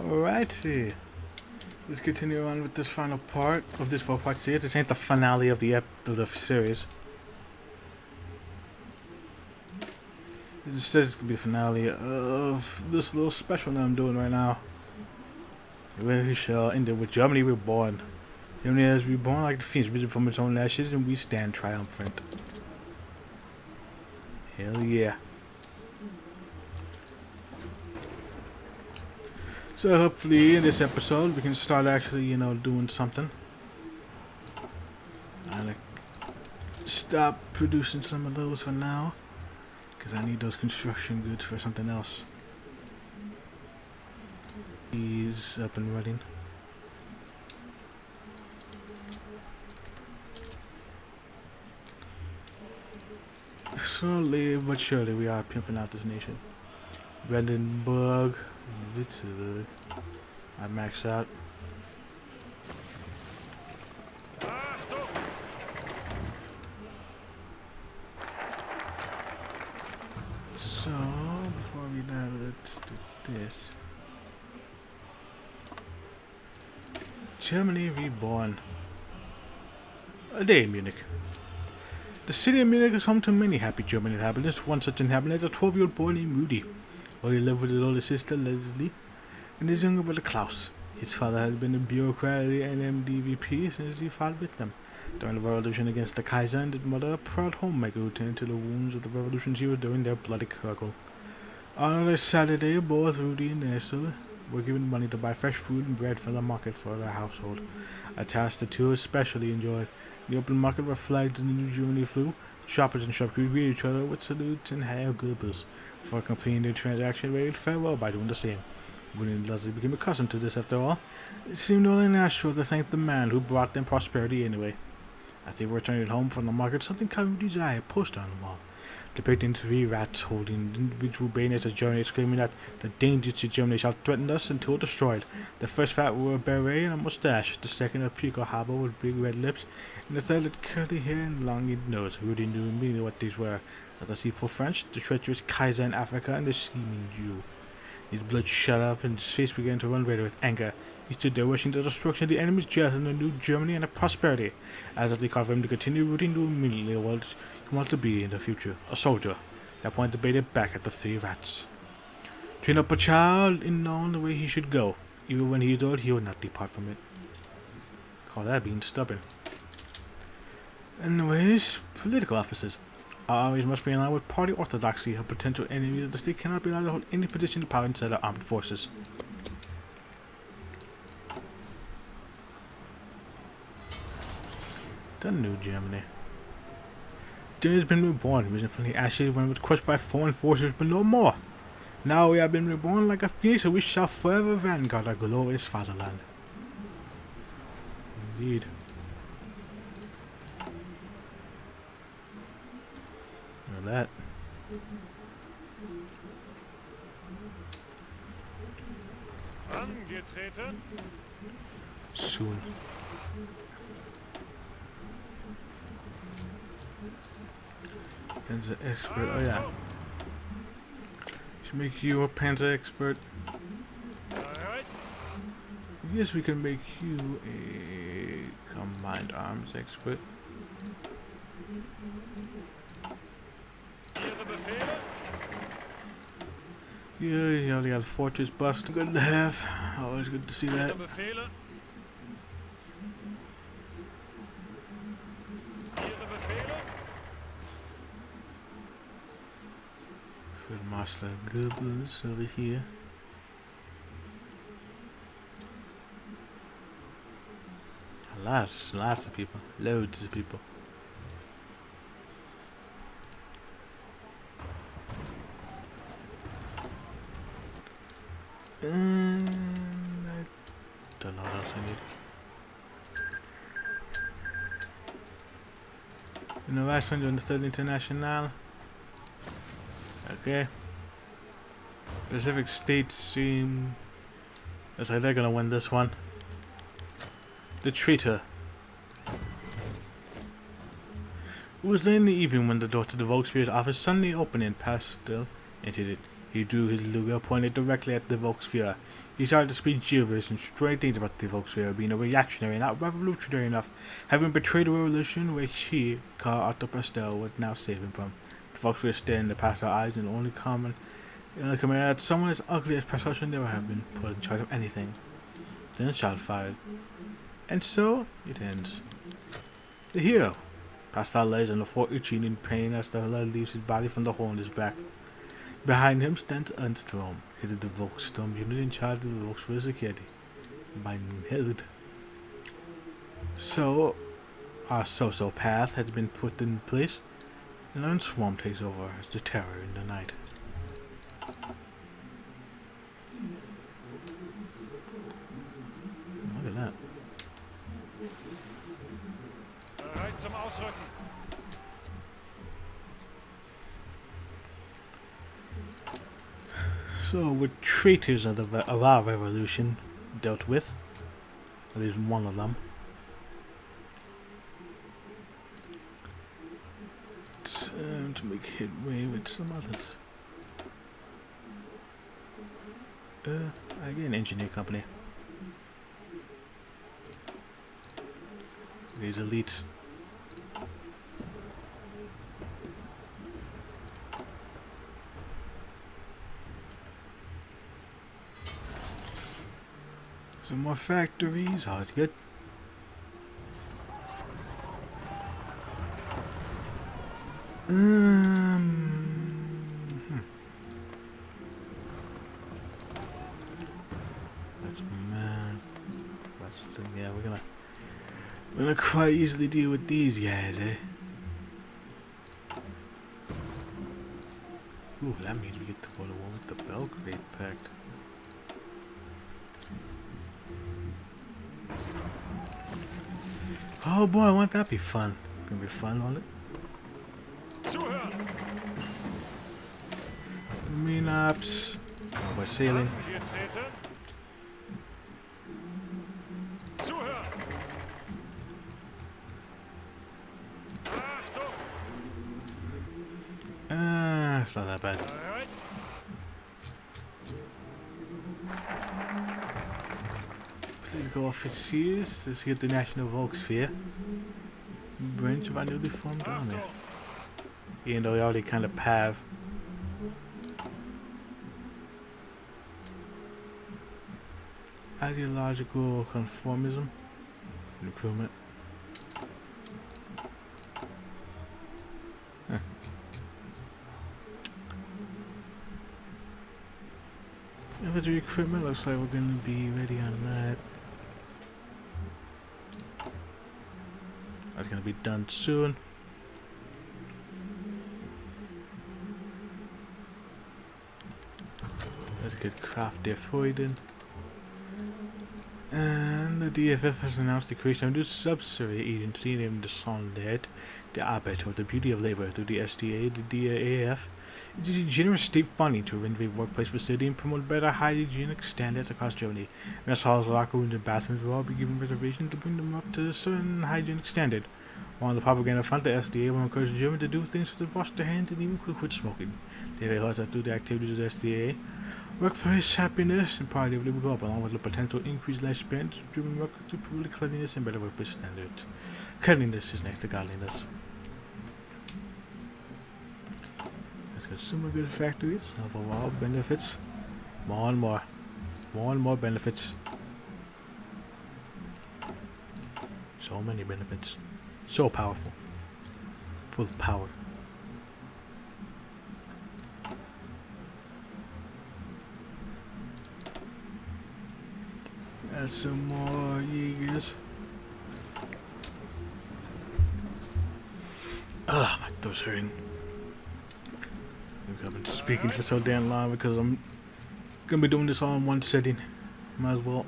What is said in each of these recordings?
Alrighty. Let's continue on with this final part of this 4-part series. This ain't the finale of the series. Instead, it's gonna be the finale of this little special that I'm doing right now. We shall end it with Germany reborn. Germany is reborn like the phoenix risen from its own ashes, and we stand triumphant. Hell yeah. So hopefully in this episode we can start actually, doing something. I'm gonna stop producing some of those for now, because I need those construction goods for something else. He's up and running. Slowly but surely we are pimping out this nation. Brandenburg. I max out. So before we die, let's do this. Germany reborn. A day in Munich. The city of Munich is home to many happy German inhabitants. One such inhabitant is a 12-year-old boy named Rudy. While he lived with his older sister Leslie and his younger brother Klaus. His father had been a bureaucrat at the NMDVP since he fought with them during the revolution against the Kaiser, and his mother a proud homemaker who tended to the wounds of the revolution's heroes during their bloody struggle. On another Saturday, both Rudy and Esther were given money to buy fresh food and bread from the market for their household, a task the two especially enjoyed. In the open market where flags in the New Germany flew, shoppers and shopkeepers greeted each other with salutes and high goodbills. Before completing their transaction, they bade farewell by doing the same. Rudy and Leslie became accustomed to this after all. It seemed only natural to thank the man who brought them prosperity anyway. As they were returning home from the market, something caught Rudy's eye, a poster on the wall, depicting 3 rats holding individual bayonets as Germany, screaming that the dangers to Germany shall threaten us until destroyed. The first rat wore a beret and a mustache, the second a peacock harbor with big red lips, and the third had curly hair and long nose. Rudy knew immediately what these were: the deceitful French, the treacherous Kaiser in Africa, and the scheming Jew. His blood shot up and his face began to run red with anger. He stood there wishing the destruction of the enemy's jet and the new Germany and the prosperity, as if they called for him to continue rooting to immediately what he wanted to be in the future, a soldier. That point debated back at the 3 rats. Train up a child in knowing the way he should go. Even when he is old, he will not depart from it. Call that being stubborn. Anyways, political officers. Our armies must be in line with party orthodoxy. A potential enemy of the state cannot be allowed to hold any position of power inside our armed forces. The New Germany. Germany has been reborn, risen from the ashes when it was crushed by foreign forces, but no more. Now we have been reborn like a phoenix, and we shall forever vanguard our glorious fatherland. Indeed. Look at that. Soon. Panzer expert. Oh yeah. Should make you a Panzer expert. Yes, we can make you a combined arms expert. Yeah, you only got a fortress bust. Good to have. Always good to see that. Field Marshal Goebbels over here. Lots of people. Loads of people. And I don't know what else I need. Innovation on the Third International. Okay. Pacific States seem... looks like they're gonna win this one. The traitor. It was late in the evening when the door to the Volkswagen's office suddenly opened and Pastel entered it. He drew his Luger, pointed directly at the Volksführer. He started to speak gibberish and strange things about the Volksführer being a reactionary, not revolutionary enough, having betrayed a revolution which he, Karl Otto Pastel, would now save him from. The Volksführer stared into past our eyes and only comment that someone as ugly as Pastel should never have been put in charge of anything. Then a shot fired. And so it ends. The hero. Pastel lays on the floor itching in pain as the blood leaves his body from the hole in his back. Behind him stands Ernstrom, head of the Volkssturm unit in charge of the Volksführer security. Mein Held. So, our social path has been put in place, and Ernstrom takes over as the terror in the night. Look at that. Bereit zum Ausrücken. So, with traitors of our revolution dealt with, at least one of them. Time to make headway with some others. Again, engineer company. These elites. Some more factories. Oh, it's good. That's man. That's the thing. Yeah, we're gonna quite easily deal with these guys, eh? Ooh, that means we get to go to war with the Belgrade Pact. Oh boy, won't that be fun? It's gonna be fun, won't it? Mean-ups. Oh, we're sailing. It's not that bad. Political officers. Let's get the National Volksführer. Branch of our newly formed army. Even though we already kind of have. Ideological conformism. Improvement. Huh. Infantry equipment, looks like we're going to be ready on that. That's going to be done soon. Let's get Kraft der Freuden. And the DFF has announced the creation of a new subsidiary agency named the Solidarität der Arbeit, or the Beauty of Labor, through the SDA. The DAF is using generous state funding to renovate workplace facility and promote better hygienic standards across Germany. Mess halls, locker rooms, and bathrooms will all be given reservations to bring them up to a certain hygienic standard. On the propaganda front, the SDA will encourage Germans to do things such as wash their hands and even quit smoking. They hopes that through the activities of the SDA, workplace happiness and productivity will go up, along with the potential increased lifespan, German work to improve cleanliness and better workplace standards. Cleanliness is next to godliness. Let's consumer good factories, overall benefits, more and more benefits. So many benefits. So powerful. Full of power. Add some more Jaegers. Ah, my throat's hurting. I've been speaking for so damn long because I'm gonna be doing this all in one sitting. Might as well.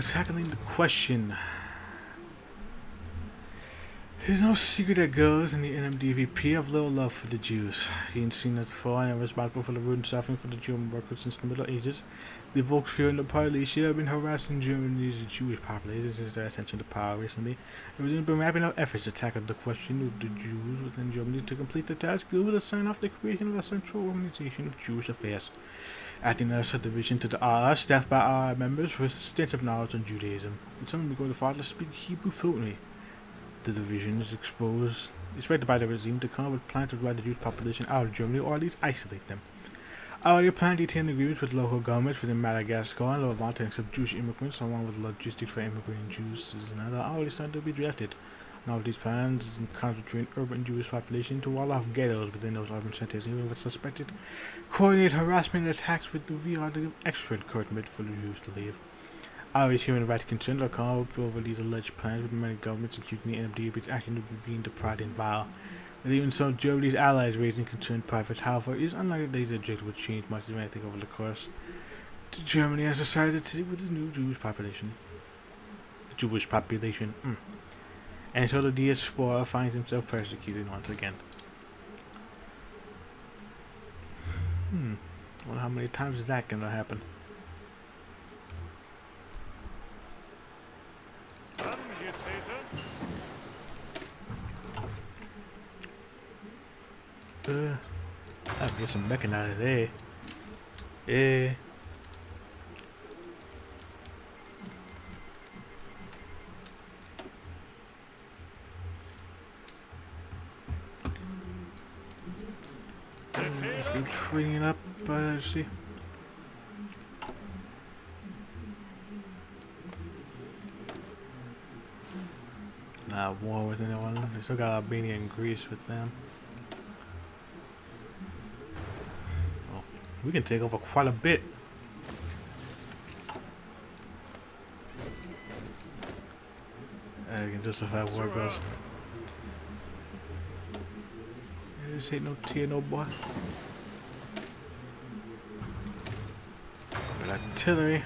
Tackling the question. It's no secret that girls in the NMDVP have little love for the Jews. Being seen as foreign and responsible for the rude and suffering for the German workers since the Middle Ages, the Volksführer and the Parliament have been harassing Germany's Jewish population since their ascension to power recently. It was been wrapping up efforts to tackle the question of the Jews within Germany. To complete the task, it was to sign off the creation of a central organization of Jewish affairs, acting as a division to the RR, staffed by RR members with extensive knowledge on Judaism. And some of them go far to speak Hebrew fluently. The division is expected by the regime to come up with plans to drive the Jewish population out of Germany or at least isolate them. Already planned detailed agreements with local governments within Madagascar and Levant to accept Jewish immigrants, along with logistics for immigrating Jews are already starting to be drafted. And all of these plans is in concentrating urban Jewish population to wall off ghettos within those urban centers, even with suspected coordinated harassment and attacks with the VR to give extra encouragement for the Jews to leave. Irish human rights concerns are called over these alleged plans, with many governments, including the NMD, acting being deprived and vile. With even some Germany's allies raising concern private, however, it is unlikely that these objectives would change much of anything over the course. Germany has decided to deal with its new Jewish population. And so the diaspora finds himself persecuted once again. I wonder how many times is that going to happen? I have to get some mechanized, eh? Still training up, see. Not war with anyone. They still got Albania and Greece with them. Oh, we can take over quite a bit. I can justify war goes. This ain't no tier, no boy. Good artillery.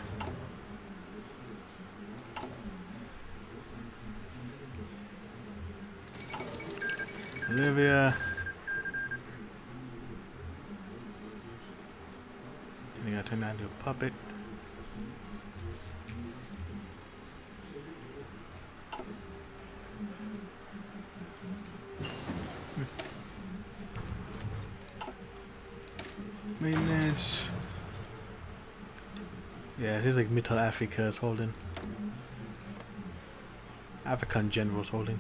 Olivia. And you gotta turn that into a puppet. Maintenance. Yeah, it is like Middle Africa is holding. Africa in general is holding.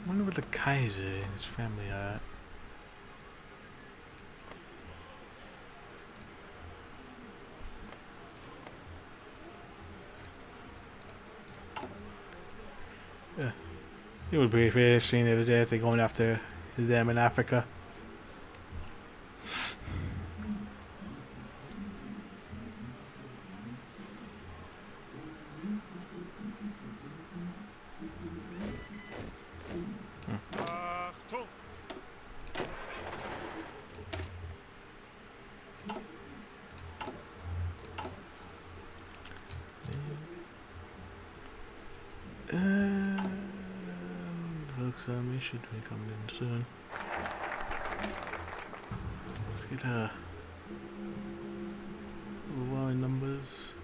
I wonder where the Kaiser and his family are at. Yeah. It would be very interesting the other day if they're going after them in Africa. Volksarmee should be coming in soon. Let's get overwhelming numbers.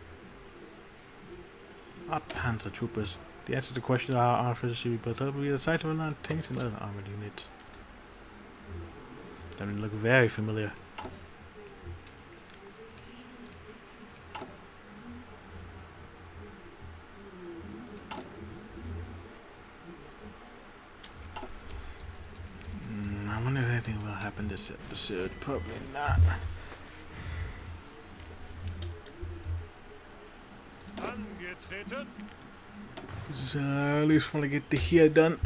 Our panzer troopers. The answer to the question of how our forces should be built up will be the sight of a lot of tanks and other armored units. That would look very familiar. I wonder if anything will happen this episode. Probably not. At least want to get the hair done.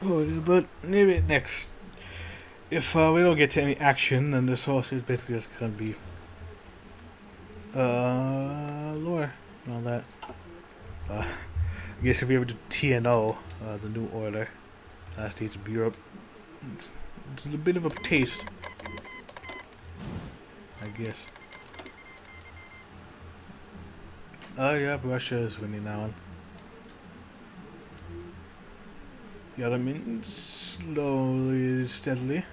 Oh, but maybe next. If we don't get to any action, then this horse is basically just gonna be lore and all that. I guess if we ever do TNO, the New Order, Last States of Europe, it's a bit of a taste. guess. Oh yeah, Russia is winning that one. The other means slowly, steadily.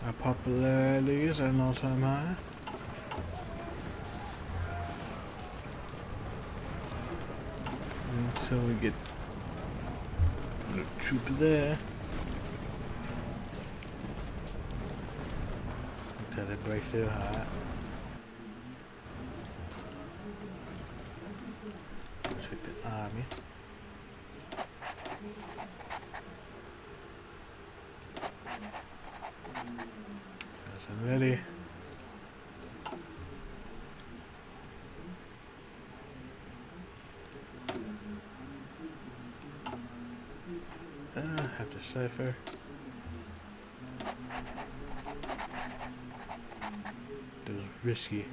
Our popularity is at an all-time high. Until we get a troop there. Until they break through high. Check the army. I'm ready. Have to cipher. That was risky.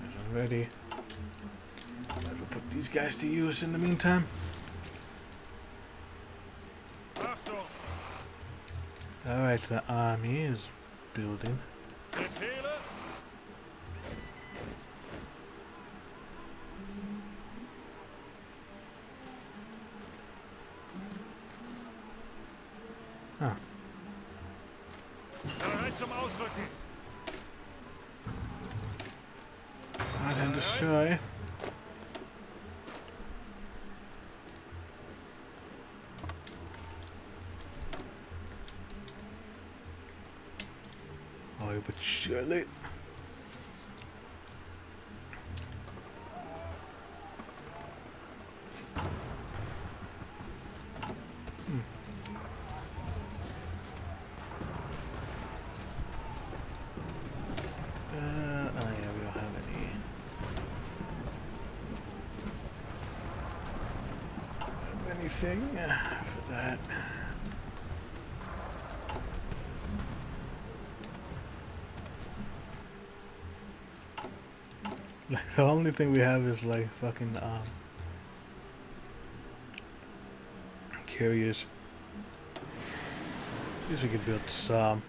I'm ready. I'll put these guys to use in the meantime. Alright, the army is building. Huh. Bereit zum Ausrücken. I can destroy. Oh, but surely. Oh yeah, we don't have anything for that. Like, the only thing we have is like fucking carriers. At least we could build some.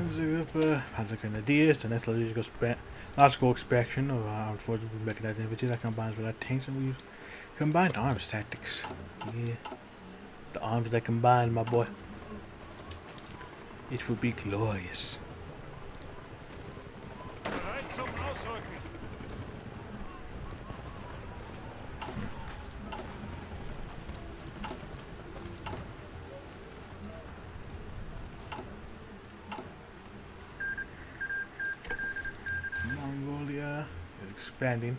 Panzergrenadiers, the next logical expansion of our forces with mechanized infantry that combines with our tanks, and we use combined arms tactics. Yeah, the arms that combine, my boy. It will be glorious. Bereit zum Ausrücken. Mongolia is expanding.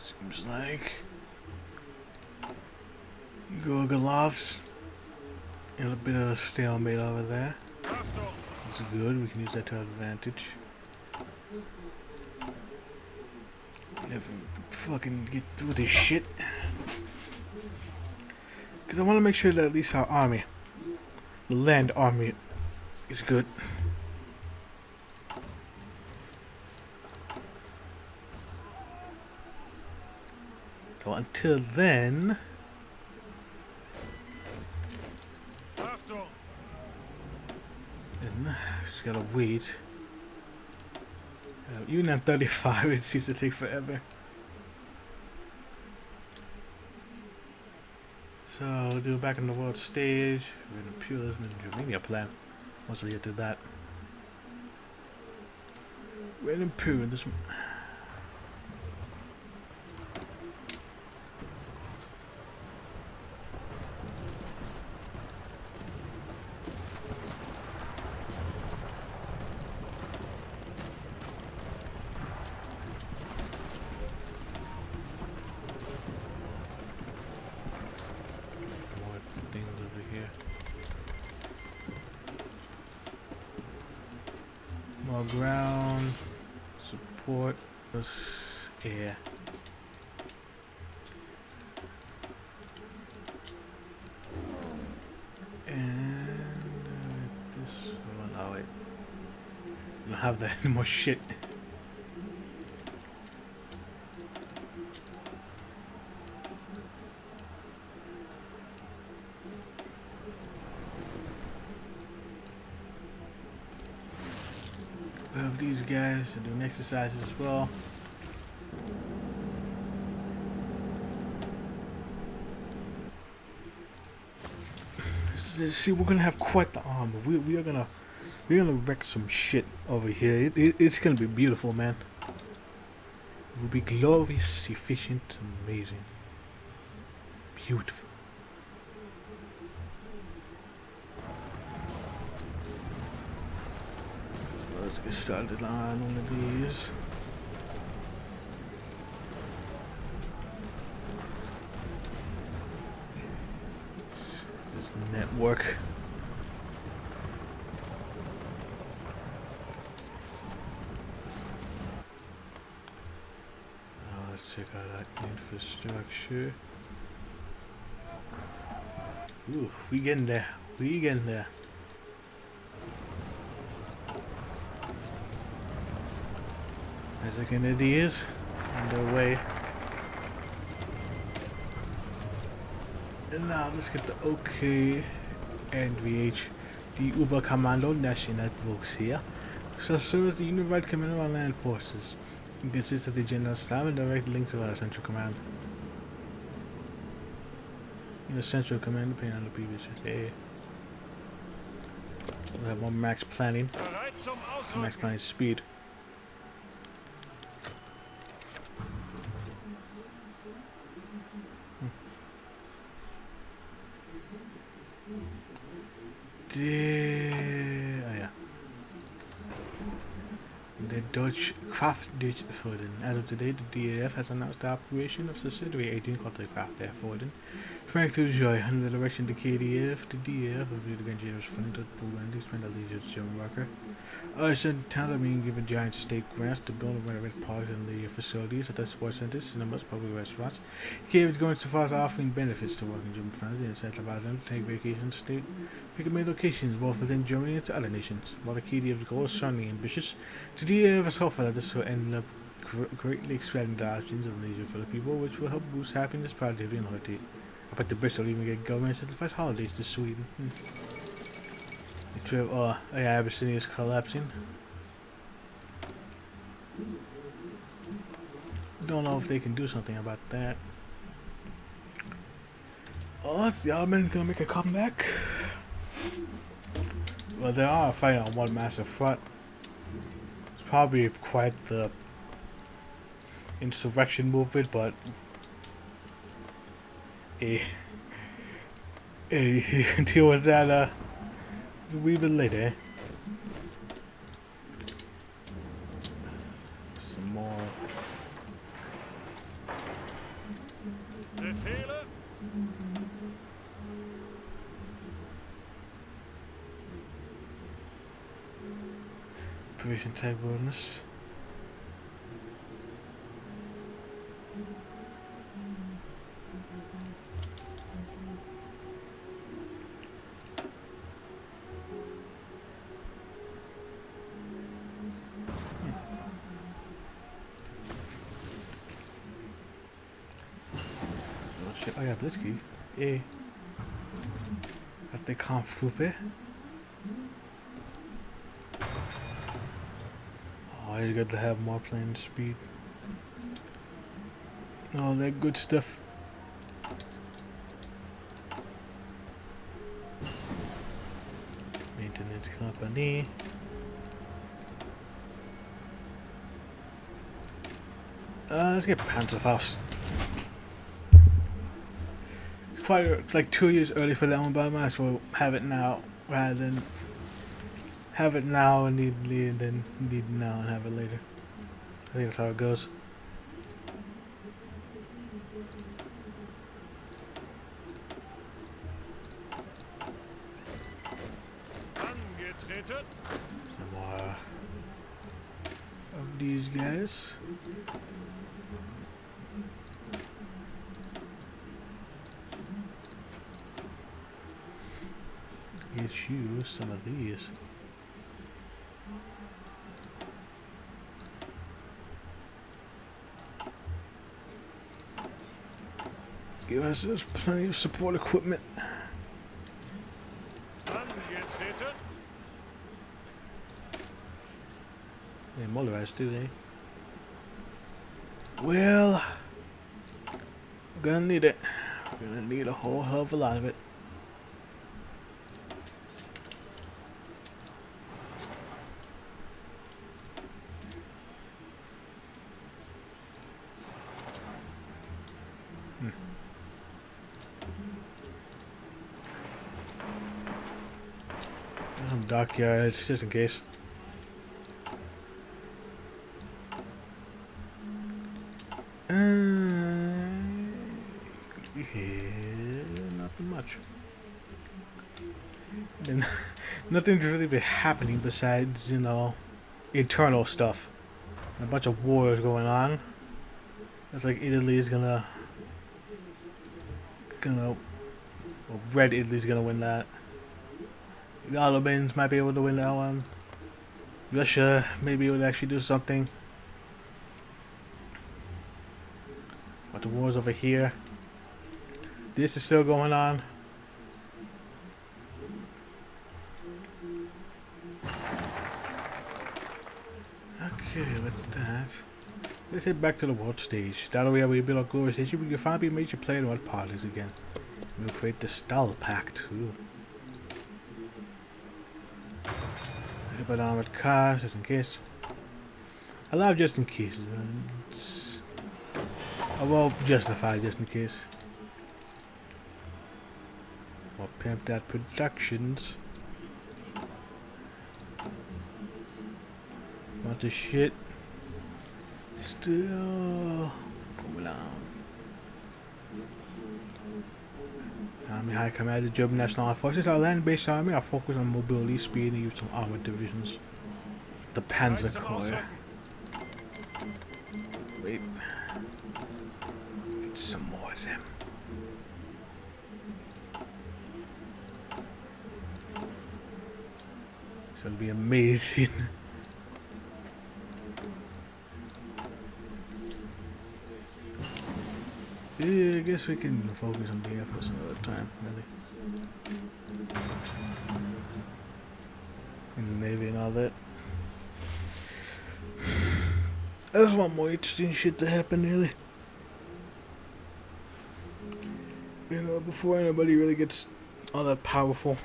Seems like Gorgolov's a little bit of a stalemate over there. It's good, we can use that to our advantage. Never fucking get through this shit. Because I want to make sure that at least our army, the land army, is good. So until then, just gotta wait. Even at 35, it seems to take forever. So we'll do back on the world stage. We're in a pluralism in Germania plan. Once we get through that, we're in imperialism. More ground. Support. Plus air. And this one. Oh wait. I don't have that anymore. Shit. We have these guys doing exercises as well. Let's see, we're gonna have quite the armor. We're gonna wreck some shit over here. It's gonna be beautiful, man. It will be glorious, efficient, amazing, beautiful. Let's get started on one of these. This network. Let's check out that infrastructure. Ooh, we getting there. We getting there. As like an ideas on their way. And now let's get the OK NVH, the Oberkommando Nationalvolks here. Shall serve as the Unified Command of our Land Forces. It consists of the General Staff and direct links to our Central Command. In the Central Command, depending on the previous day. We'll have more max planning. Max planning speed. Oh yeah. The Dutch Kraftdichtforden. As of today, the DAF has announced the operation of subsidiary 18 called the Kraftdichtforden. Frank to joy under the direction of the KDF, the DAF will be the Grangeros funding to the spend at leisure to German worker. Certain towns are being given giant state grants to build and renovate parks and the facilities such as sports centers, cinemas, public restaurants. Kiev is going so far as offering benefits to working German families and incentivizing them to take vacations to state picking locations both within Germany and to other nations. While the KDF's goal is certainly ambitious, the DAF is hopeful that this will end up greatly expanding the options of leisure for the people, which will help boost happiness, productivity, and loyalty. I bet the Brits will even get government-incentivized holidays to Sweden. Oh yeah, Abyssinia is collapsing. Don't know if they can do something about that. Oh, is the Ottomans gonna make a comeback? Well, they are fighting on one massive front. It's probably quite the insurrection movement, but you can deal with that a wee bit later. Some more. Provision type bonus. Oh ja, Blitzkrieg. Hat der Kampfgruppe. Oh, he's got to have more plane speed. All that good stuff. Maintenance company. Let's get Panzerfaust. It's like 2 years early for that one, but I might as well have it now rather than have it now and need then need now and have it later. I think that's how it goes. Some more these guys. Get you some of these. Give us plenty of support equipment. Angetreten. They motorized too, they? Well, we're gonna need it. We're gonna need a whole hell of a lot of it. Some dockyards, just in case. Yeah, nothing much. And nothing's really been happening besides, you know, internal stuff. A bunch of wars going on. It's like Italy is gonna, well, Red Italy's gonna win that. The Ottomans might be able to win that one. Russia maybe would actually do something. But the wars over here. This is still going on. Okay, with that, let's head back to the world stage. That way we build a glorious history. We can finally be a major player in world politics again. We'll create the stalpack too. But armored cars, just in case. I love just in case. I will justify just in case. Or pimp that productions. What the shit? Still going on. Army High Command, the German National Armed Forces, our land-based army are focused on mobility, speed, and use of armored divisions. The Panzer Corps. Wait. Get some more of them. So it'll be amazing. Yeah, I guess we can focus on the Air Force another time, really. And the Navy and all that. I just want more interesting shit to happen, really. You know, before anybody really gets all that powerful.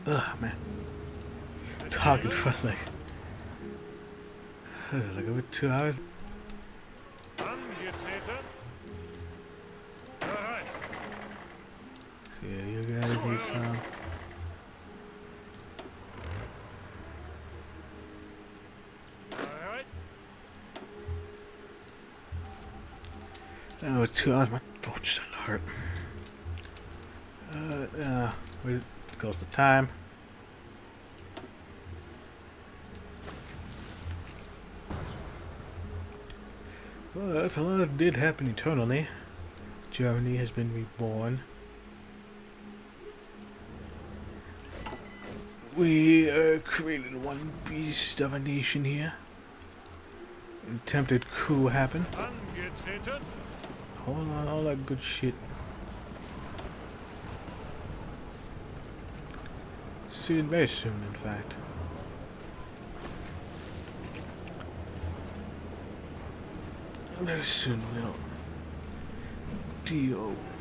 Ugh, man. Talking for like over 2 hours. Angetreten. Bereit. So yeah, you guys need some. Bereit. That was 2 hours. My throat's starting to hurt. We're close to time. Well, that's a lot that did happen eternally. Germany has been reborn. We created one beast of a nation here. An attempted coup happened. Angetreten. Hold on, all that good shit. Soon, very soon, in fact. Very soon, we'll deal with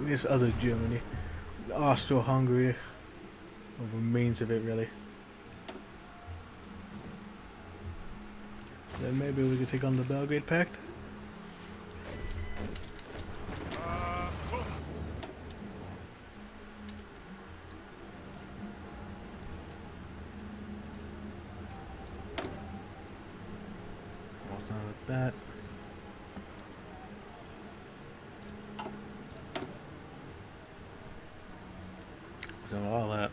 this other Germany, Austro-Hungary, or remains of it, really. Then maybe we could take on the Belgrade Pact. Almost done with that. Done with all that.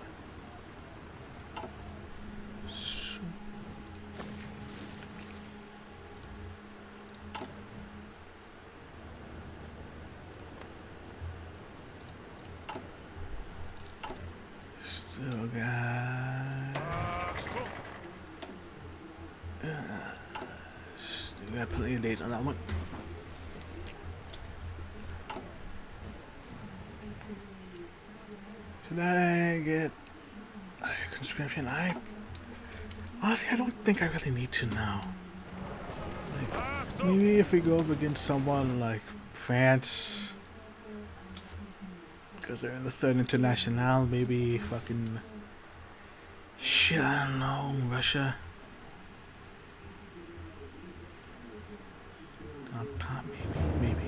We got plenty of days on that one. Should I get a conscription? Honestly, I don't think I really need to now. Like, maybe if we go up against someone like France, because they're in the third international, maybe fucking shit, I don't know, Russia. On top, maybe.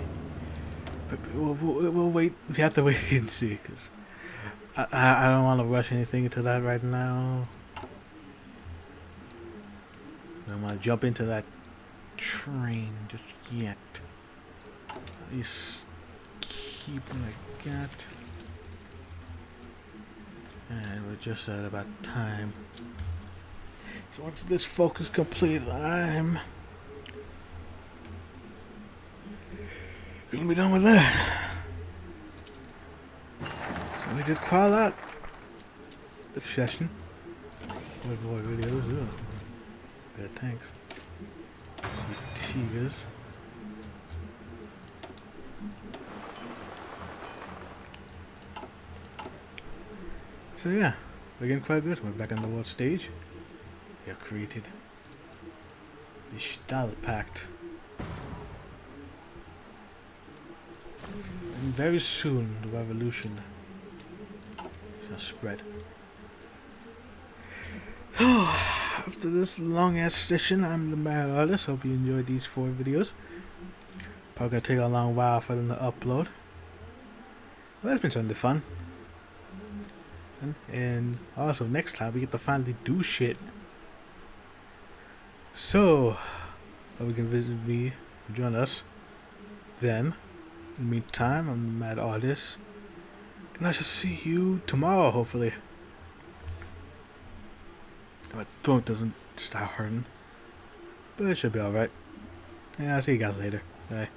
But we'll wait. We have to wait and see, because I don't want to rush anything into that right now. I don't want to jump into that train just yet. At least keep what I got. And we're just at about time. So once this focus complete, I'm gonna be done with that. So we did quite a lot this session. Boy videos, ooh. Better tanks. Tigers. So yeah, we're getting quite good. We're back on the world stage. We have created the stalpack. And very soon the revolution shall spread. After this long ass session, I'm the Mad Artist. Hope you enjoyed these 4 videos. Probably gonna take a long while for them to upload. Well, that's been something fun. And also next time we get to finally do shit. So, hope you can visit me, join us. Then, in the meantime, I'm the Mad Artist. And I shall see you tomorrow, hopefully. My throat doesn't start hurting. But it should be alright. Yeah, I'll see you guys later. Bye.